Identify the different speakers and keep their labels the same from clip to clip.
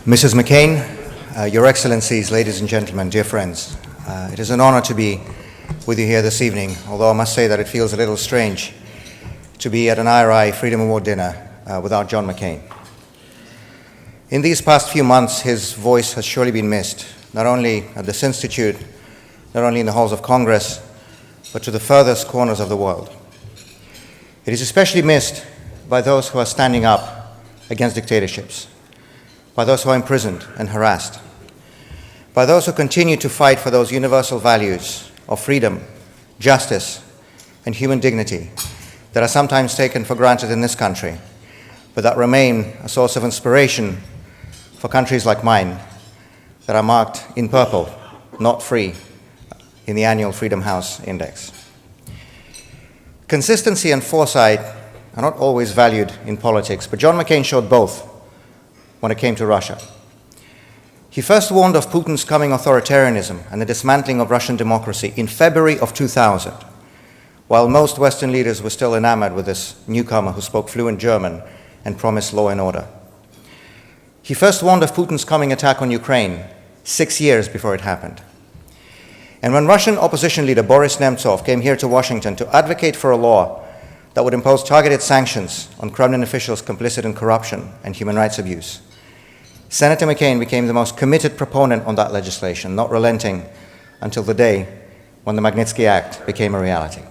Speaker 1: Mrs. McCain, Your Excellencies, ladies and gentlemen, dear friends, it is an honor to be with you here this evening, although I must say that it feels a little strange to be at an IRI Freedom Award dinner without John McCain. In these past few months, his voice has surely been missed, not only at this institute, not only in the halls of Congress, but to the furthest corners of the world. It is especially missed by those who are standing up against dictatorships, by those who are imprisoned and harassed, by those who continue to fight for those universal values of freedom, justice, and human dignity that are sometimes taken for granted in this country, but that remain a source of inspiration for countries like mine that are marked in purple, not free, in the annual Freedom House Index. Consistency and foresight are not always valued in politics, but John McCain showed both when it came to Russia. He first warned of Putin's coming authoritarianism and the dismantling of Russian democracy in February of 2000, while most Western leaders were still enamored with this newcomer who spoke fluent German and promised law and order. He first warned of Putin's coming attack on Ukraine 6 years before it happened. And when Russian opposition leader Boris Nemtsov came here to Washington to advocate for a law that would impose targeted sanctions on Kremlin officials complicit in corruption and human rights abuse, Senator McCain became the most committed proponent on that legislation, not relenting until the day when the Magnitsky Act became a reality.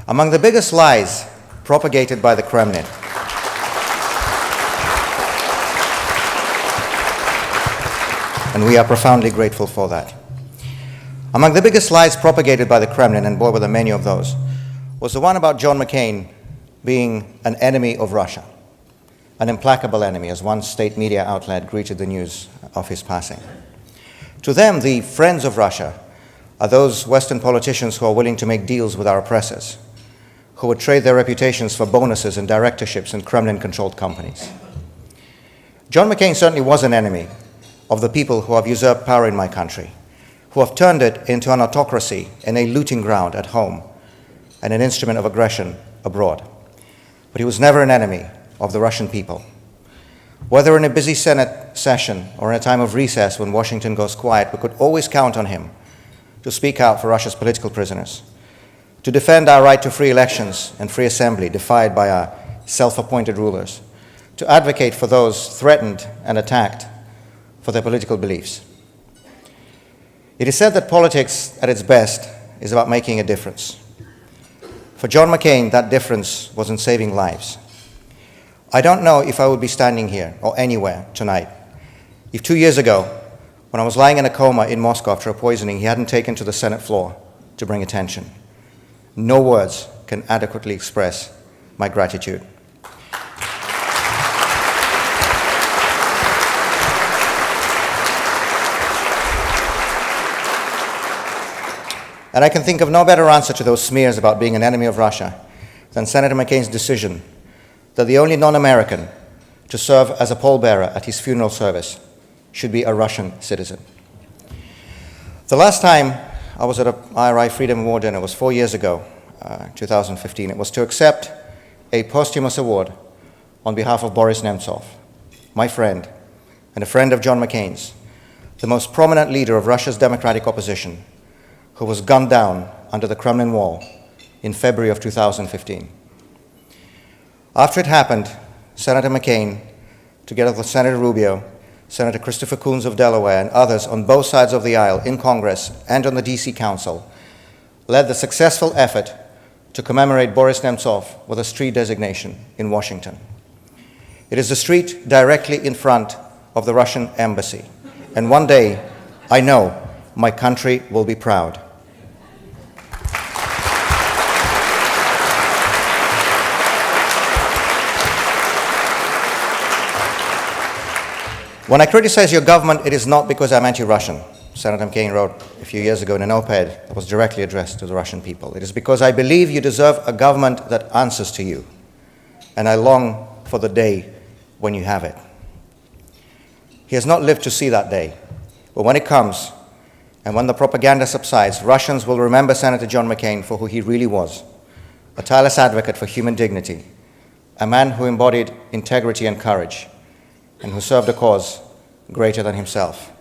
Speaker 1: Among the biggest lies propagated by the Kremlin and we are profoundly grateful for that. Among the biggest lies propagated by the Kremlin, and boy were there many of those, was the one about John McCain being an enemy of Russia, an implacable enemy, as one state media outlet greeted the news of his passing. To them, the friends of Russia are those Western politicians who are willing to make deals with our oppressors, who would trade their reputations for bonuses and directorships in Kremlin-controlled companies. John McCain certainly was an enemy of the people who have usurped power in my country, who have turned it into an autocracy and a looting ground at home and an instrument of aggression abroad. But he was never an enemy of the Russian people. Whether in a busy Senate session or in a time of recess when Washington goes quiet, we could always count on him to speak out for Russia's political prisoners, to defend our right to free elections and free assembly defied by our self-appointed rulers, to advocate for those threatened and attacked for their political beliefs. It is said that politics at its best is about making a difference. For John McCain, that difference was in saving lives. I don't know if I would be standing here or anywhere tonight if 2 years ago, when I was lying in a coma in Moscow after a poisoning, he hadn't taken to the Senate floor to bring attention. No words can adequately express my gratitude. And I can think of no better answer to those smears about being an enemy of Russia than Senator McCain's decision that the only non-American to serve as a pallbearer at his funeral service should be a Russian citizen. The last time I was at an IRI Freedom Award dinner was 4 years ago, 2015. It was to accept a posthumous award on behalf of Boris Nemtsov, my friend and a friend of John McCain's, the most prominent leader of Russia's democratic opposition, who was gunned down under the Kremlin wall in February of 2015. After it happened, Senator McCain, together with Senator Rubio, Senator Christopher Coons of Delaware, and others on both sides of the aisle in Congress and on the DC Council, led the successful effort to commemorate Boris Nemtsov with a street designation in Washington. It is the street directly in front of the Russian embassy, and one day, I know, my country will be proud. When I criticize your government, it is not because I'm anti-Russian. Senator McCain wrote a few years ago in an op-ed that was directly addressed to the Russian people. It is because I believe you deserve a government that answers to you, and I long for the day when you have it. He has not lived to see that day, but when it comes, and when the propaganda subsides, Russians will remember Senator John McCain for who he really was, a tireless advocate for human dignity, a man who embodied integrity and courage, and who served a cause greater than himself.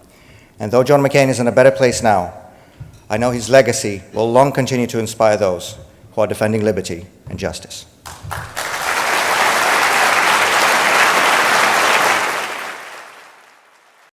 Speaker 1: And though John McCain is in a better place now, I know his legacy will long continue to inspire those who are defending liberty and justice.